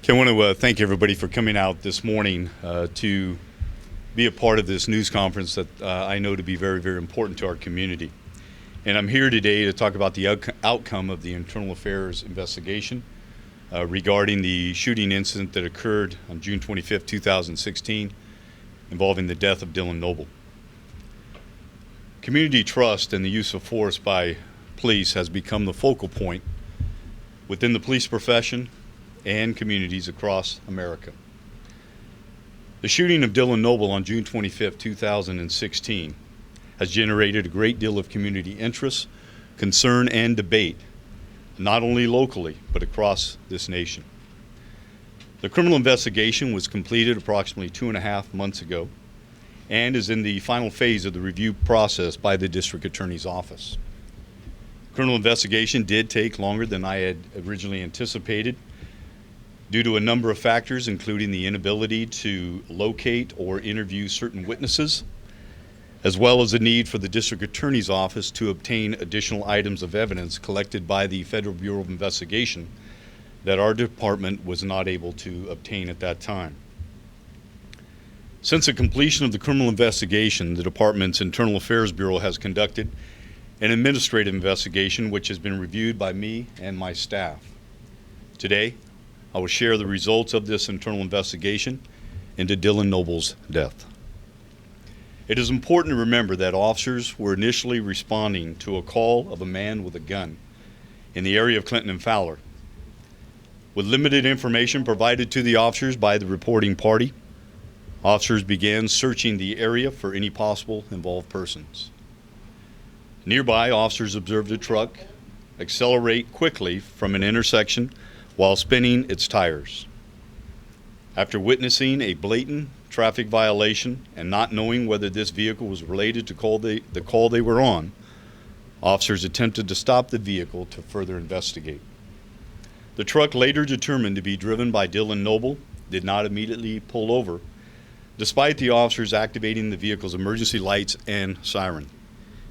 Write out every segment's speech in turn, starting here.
Okay, I want to thank everybody for coming out this morning to be a part of this news conference that I know to be very, very important to our community. And I'm here today to talk about the outcome of the internal affairs investigation regarding the shooting incident that occurred on June 25th, 2016, involving the death of Dylan Noble. Community trust and the use of force by police has become the focal point within the police profession and communities across America. The shooting of Dylan Noble on June 25, 2016 has generated a great deal of community interest, concern, and debate, not only locally, but across this nation. The criminal investigation was completed approximately 2.5 months ago and is in the final phase of the review process by the District Attorney's Office. The criminal investigation did take longer than I had originally anticipated, due to a number of factors, including the inability to locate or interview certain witnesses, as well as the need for the District Attorney's Office to obtain additional items of evidence collected by the Federal Bureau of Investigation that our department was not able to obtain at that time. Since the completion of the criminal investigation, the department's Internal Affairs Bureau has conducted an administrative investigation which has been reviewed by me and my staff. Today, I will share the results of this internal investigation into Dylan Noble's death. It is important to remember that officers were initially responding to a call of a man with a gun in the area of Clinton and Fowler. With limited information provided to the officers by the reporting party, officers began searching the area for any possible involved persons. Nearby, officers observed a truck accelerate quickly from an intersection while spinning its tires. After witnessing a blatant traffic violation and not knowing whether this vehicle was related to the call they were on, officers attempted to stop the vehicle to further investigate. The truck, later determined to be driven by Dylan Noble, did not immediately pull over, despite the officers activating the vehicle's emergency lights and siren.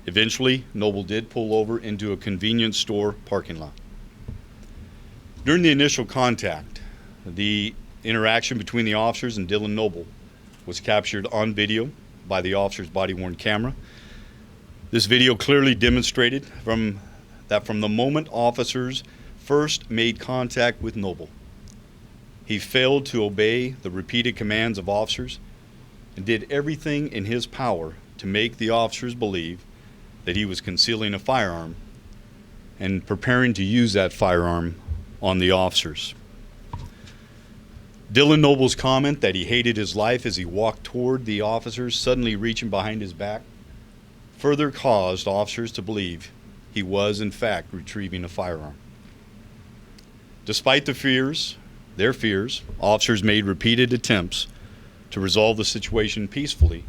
Eventually, Noble did pull over into a convenience store parking lot. During the initial contact, the interaction between the officers and Dylan Noble was captured on video by the officer's body-worn camera. This video clearly demonstrated from the moment officers first made contact with Noble, he failed to obey the repeated commands of officers and did everything in his power to make the officers believe that he was concealing a firearm and preparing to use that firearm on the officers. Dylan Noble's comment that he hated his life as he walked toward the officers, suddenly reaching behind his back, further caused officers to believe he was in fact retrieving a firearm. Despite their fears, officers made repeated attempts to resolve the situation peacefully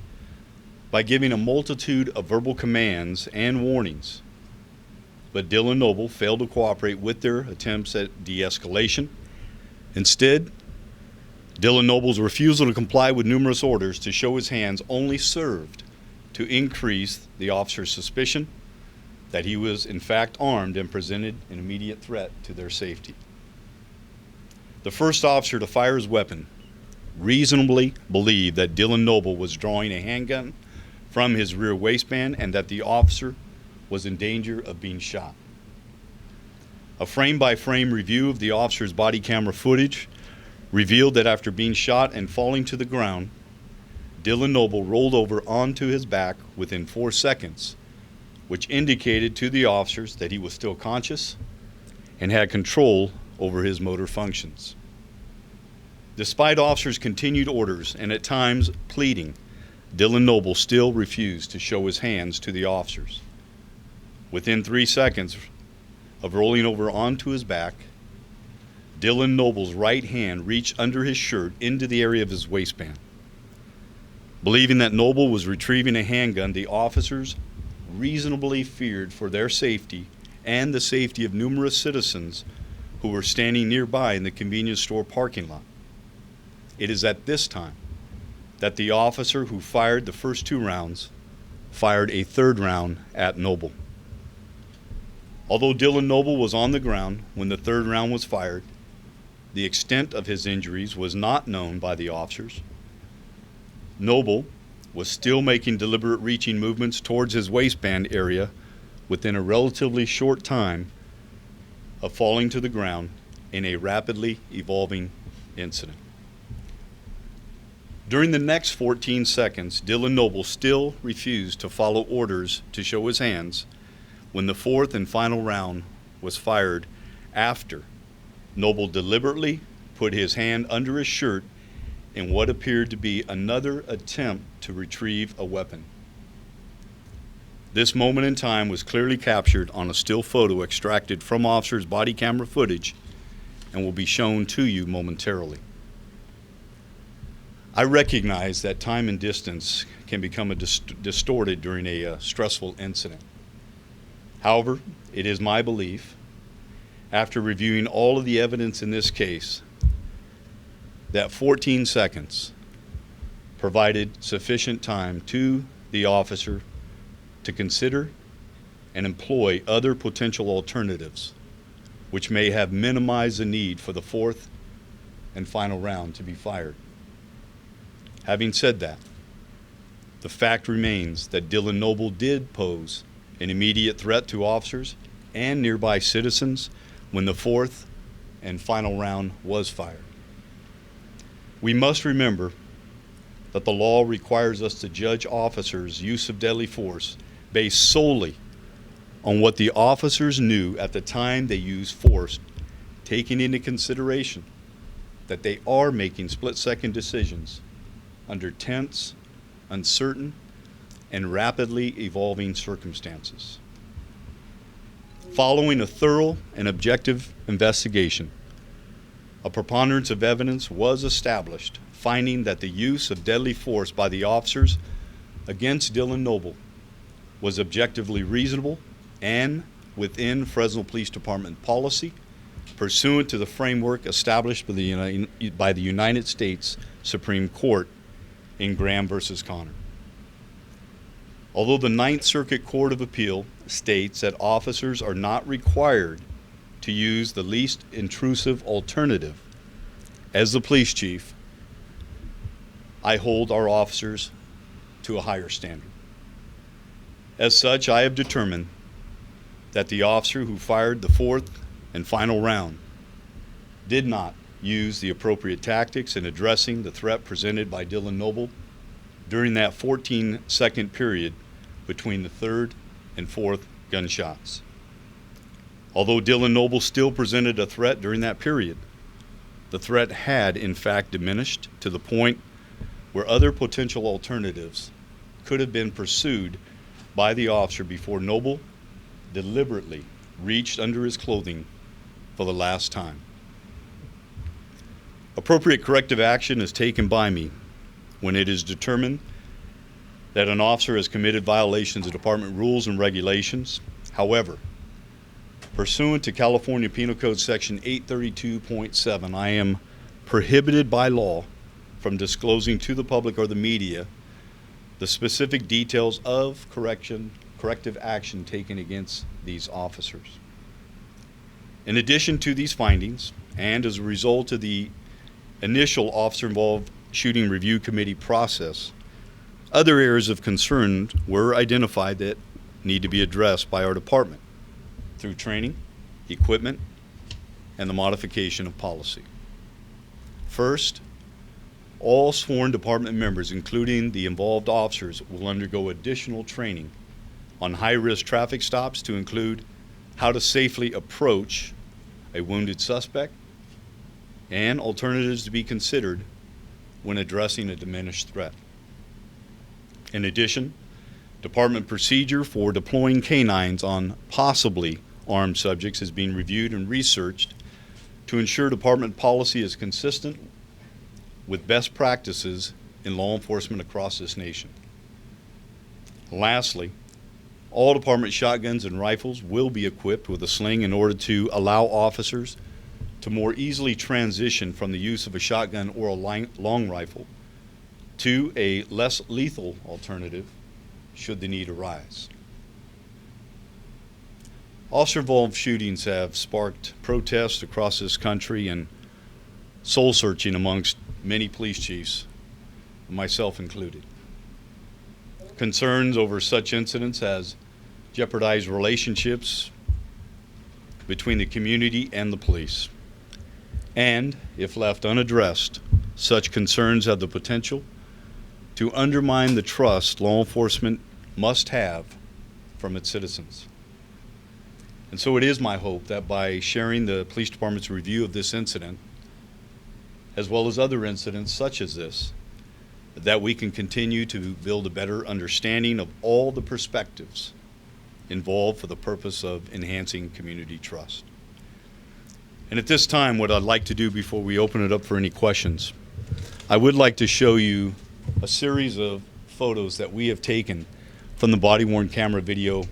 by giving a multitude of verbal commands and warnings. But Dylan Noble failed to cooperate with their attempts at de-escalation. Instead, Dylan Noble's refusal to comply with numerous orders to show his hands only served to increase the officer's suspicion that he was in fact armed and presented an immediate threat to their safety. The first officer to fire his weapon reasonably believed that Dylan Noble was drawing a handgun from his rear waistband and that the officer was in danger of being shot. A frame-by-frame review of the officer's body camera footage revealed that after being shot and falling to the ground, Dylan Noble rolled over onto his back within 4 seconds, which indicated to the officers that he was still conscious and had control over his motor functions. Despite officers' continued orders and at times pleading, Dylan Noble still refused to show his hands to the officers. Within 3 seconds of rolling over onto his back, Dylan Noble's right hand reached under his shirt into the area of his waistband. Believing that Noble was retrieving a handgun, the officers reasonably feared for their safety and the safety of numerous citizens who were standing nearby in the convenience store parking lot. It is at this time that the officer who fired the first 2 rounds fired a 3rd round at Noble. Although Dylan Noble was on the ground when the 3rd round was fired, the extent of his injuries was not known by the officers. Noble was still making deliberate reaching movements towards his waistband area within a relatively short time of falling to the ground in a rapidly evolving incident. During the next 14 seconds, Dylan Noble still refused to follow orders to show his hands when the fourth and final round was fired after Noble deliberately put his hand under his shirt in what appeared to be another attempt to retrieve a weapon. This moment in time was clearly captured on a still photo extracted from officers' body camera footage and will be shown to you momentarily. I recognize that time and distance can become distorted during a stressful incident. However, it is my belief, after reviewing all of the evidence in this case, that 14 seconds provided sufficient time to the officer to consider and employ other potential alternatives, which may have minimized the need for the fourth and final round to be fired. Having said that, the fact remains that Dylan Noble did pose an immediate threat to officers and nearby citizens when the fourth and final round was fired. We must remember that the law requires us to judge officers' use of deadly force based solely on what the officers knew at the time they used force, taking into consideration that they are making split-second decisions under tense, uncertain, and rapidly evolving circumstances. Following a thorough and objective investigation, a preponderance of evidence was established, finding that the use of deadly force by the officers against Dylan Noble was objectively reasonable and within Fresno Police Department policy, pursuant to the framework established by the United States Supreme Court in Graham versus Connor. Although the Ninth Circuit Court of Appeal states that officers are not required to use the least intrusive alternative, as the police chief, I hold our officers to a higher standard. As such, I have determined that the officer who fired the fourth and final round did not use the appropriate tactics in addressing the threat presented by Dylan Noble during that 14-second period between the third and fourth gunshots. Although Dylan Noble still presented a threat during that period, the threat had in fact diminished to the point where other potential alternatives could have been pursued by the officer before Noble deliberately reached under his clothing for the last time. Appropriate corrective action is taken by me when it is determined that an officer has committed violations of department rules and regulations. However, pursuant to California Penal Code Section 832.7, I am prohibited by law from disclosing to the public or the media the specific details of corrective action taken against these officers. In addition to these findings, and as a result of the initial officer-involved shooting review committee process, other areas of concern were identified that need to be addressed by our department through training, equipment, and the modification of policy. First, all sworn department members, including the involved officers, will undergo additional training on high-risk traffic stops to include how to safely approach a wounded suspect and alternatives to be considered when addressing a diminished threat. In addition, department procedure for deploying canines on possibly armed subjects is being reviewed and researched to ensure department policy is consistent with best practices in law enforcement across this nation. Lastly, all department shotguns and rifles will be equipped with a sling in order to allow officers to more easily transition from the use of a shotgun or a long rifle to a less lethal alternative should the need arise. Officer-involved shootings have sparked protests across this country, and soul searching amongst many police chiefs, myself included. Concerns over such incidents has jeopardized relationships between the community and the police. And, if left unaddressed, such concerns have the potential to undermine the trust law enforcement must have from its citizens. And so it is my hope that by sharing the police department's review of this incident, as well as other incidents such as this, that we can continue to build a better understanding of all the perspectives involved for the purpose of enhancing community trust. And at this time, what I'd like to do before we open it up for any questions, I would like to show you a series of photos that we have taken from the body-worn camera video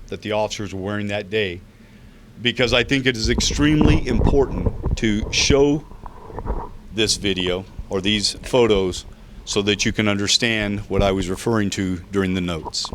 that the officers were wearing that day, because I think it is extremely important to show this video or these photos so that you can understand what I was referring to during the notes.